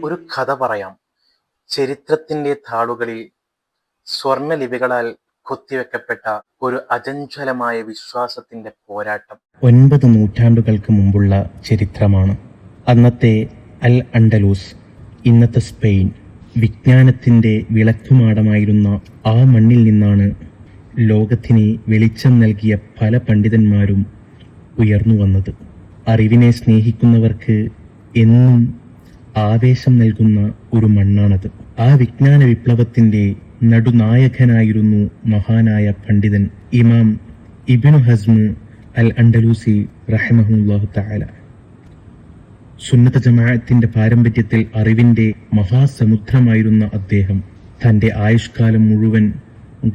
ഒരു കഥ പറയാം. ചരിത്രത്തിന്റെ താളുകളിൽ സ്വർണ്ണലിപികളാൽ കൊത്തിവെക്കപ്പെട്ട ഒരു അചഞ്ചലമായ വിശ്വാസത്തിന്റെ പോരാട്ടം. 9 നൂറ്റാണ്ടുകൾക്ക് മുമ്പുള്ള ചരിത്രമാണ്. അന്നത്തെ അൽ അൻഡലൂസ്, ഇന്നത്തെ സ്പെയിൻ, വിജ്ഞാനത്തിന്റെ വിളക്കുമാടമായിരുന്ന ആ മണ്ണിൽ നിന്നാണ് ലോകത്തിന് വെളിച്ചം നൽകിയ പല പണ്ഡിതന്മാരും ഉയർന്നു വന്നത്. അറിവിനെ സ്നേഹിക്കുന്നവർക്ക് എന്നും ആവേശം നൽകുന്ന ഒരു മണ്ണാണത്. ആ വിജ്ഞാന വിപ്ലവത്തിന്റെ നടുനായകനായിരുന്നു മഹാനായ പണ്ഡിതൻ ഇമാം ഇബ്നു ഹസ്മ് അൽ അൻഡലൂസി റഹിമഹുല്ലാഹു തആല. സുന്നത്ത് ജമാഅത്തിന്റെ പാരമ്പര്യത്തിൽ അറിവിന്റെ മഹാസമുദ്രമായിരുന്ന അദ്ദേഹം തന്റെ ആയുഷ്കാലം മുഴുവൻ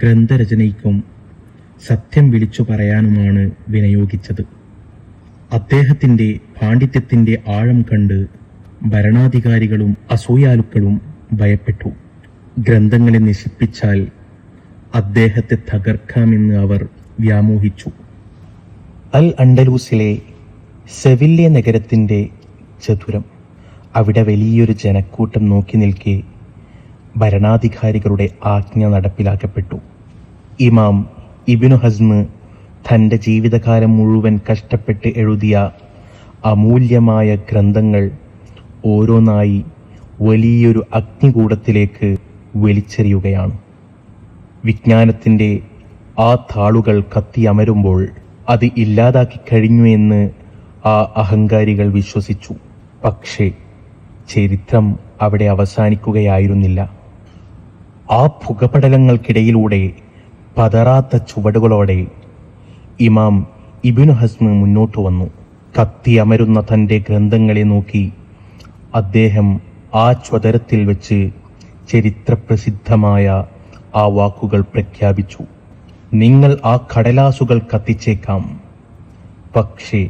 ഗ്രന്ഥരചനയ്ക്കും സത്യം വിളിച്ചു പറയാനുമാണ് വിനിയോഗിച്ചത്. അദ്ദേഹത്തിന്റെ പാണ്ഡിത്യത്തിന്റെ ആഴം കണ്ട് ഭരണാധികാരികളും അസൂയാലുക്കളും ഭയപ്പെട്ടു. ഗ്രന്ഥങ്ങളെ നശിപ്പിച്ചാൽ അദ്ദേഹത്തെ തകർക്കാമെന്ന് അവർ വ്യാമോഹിച്ചു. അൽ അൻഡലൂസിലെ സെവില്ലെ നഗരത്തിന്റെ ചതുരം, അവിടെ വലിയൊരു ജനക്കൂട്ടം നോക്കി നിൽക്കെ ഭരണാധികാരികളുടെ ആജ്ഞ നടപ്പിലാക്കപ്പെട്ടു. ഇമാം ഇബ്നു ഹസ്മ് തൻ്റെ ജീവിതകാലം മുഴുവൻ കഷ്ടപ്പെട്ട് എഴുതിയ അമൂല്യമായ ഗ്രന്ഥങ്ങൾ ഓരോന്നായി വലിയൊരു അഗ്നികൂടത്തിലേക്ക് വലിച്ചെറിയുകയാണ്. വിജ്ഞാനത്തിൻ്റെ ആ താളുകൾ കത്തിയമരുമ്പോൾ അത് ഇല്ലാതാക്കി കഴിഞ്ഞു എന്ന് ആ അഹങ്കാരികൾ വിശ്വസിച്ചു. പക്ഷേ ചരിത്രം അവിടെ അവസാനിക്കുകയായിരുന്നില്ല. ആ പുകപടലങ്ങൾക്കിടയിലൂടെ പതറാത്ത ചുവടുകളോടെ ഇമാം ഇബ്നു ഹസ്മ് മുന്നോട്ട് വന്നു. കത്തിയമരുന്ന തൻ്റെ ഗ്രന്ഥങ്ങളെ നോക്കി അദ്ദേഹം ആ ച്വതരത്തിൽ വെച്ച് ചരിത്രപ്രസിദ്ധമായ ആ വാക്കുകൾ പ്രഖ്യാപിച്ചു: നിങ്ങൾ ആ കടലാസുകൾ കത്തിച്ചേക്കാം, പക്ഷേ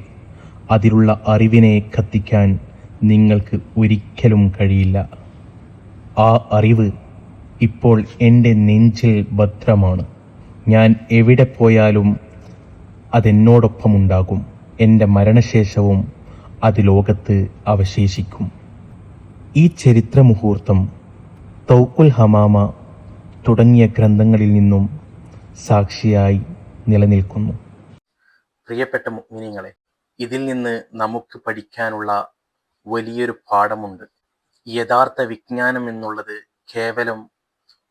അതിലുള്ള അറിവിനെ കത്തിക്കാൻ നിങ്ങൾക്ക് ഒരിക്കലും കഴിയില്ല. ആ അറിവ് ഇപ്പോൾ എൻ്റെ നെഞ്ചിൽ ഭദ്രമാണ്. ഞാൻ എവിടെ പോയാലും അതെന്നോടൊപ്പമുണ്ടാകും. എൻ്റെ മരണശേഷവും അത് ലോകത്ത് അവശേഷിക്കും. ഈ ചരിത്ര മുഹൂർത്തം തൗഖുൽ ഹമാമ തുടങ്ങിയ ഗ്രന്ഥങ്ങളിൽ നിന്നും സാക്ഷിയായി നിലനിൽക്കുന്നു. പ്രിയപ്പെട്ട മുഅ്മിനീങ്ങളെ, ഇതിൽ നിന്ന് നമുക്ക് പഠിക്കാനുള്ള വലിയൊരു പാഠമുണ്ട്. യഥാർത്ഥ വിജ്ഞാനം എന്നുള്ളത് കേവലം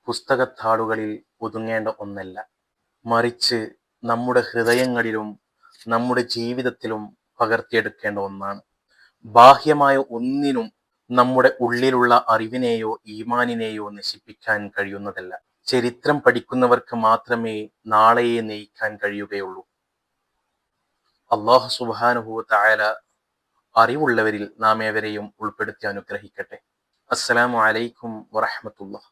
പുസ്തകത്താളുകളിൽ ഒതുങ്ങേണ്ട ഒന്നല്ല, മറിച്ച് നമ്മുടെ ഹൃദയങ്ങളിലും നമ്മുടെ ജീവിതത്തിലും പകർത്തിയെടുക്കേണ്ട ഒന്നാണ്. ബാഹ്യമായ ഒന്നിനും നമ്മുടെ ഉള്ളിലുള്ള അറിവിനെയോ ഈമാനിനെയോ നശിപ്പിക്കാൻ കഴിയുന്നതല്ല. ചരിത്രം പഠിക്കുന്നവർക്ക് മാത്രമേ നാളെയെ നയിക്കാൻ കഴിയുകയുള്ളൂ. അല്ലാഹു സുബ്ഹാനഹു വ തആല അറിവുള്ളവരിൽ നാം ഏവരെയും ഉൾപ്പെടുത്തി അനുഗ്രഹിക്കട്ടെ. അസ്സലാമു അലൈക്കും വറഹ്മത്തുള്ളാഹി.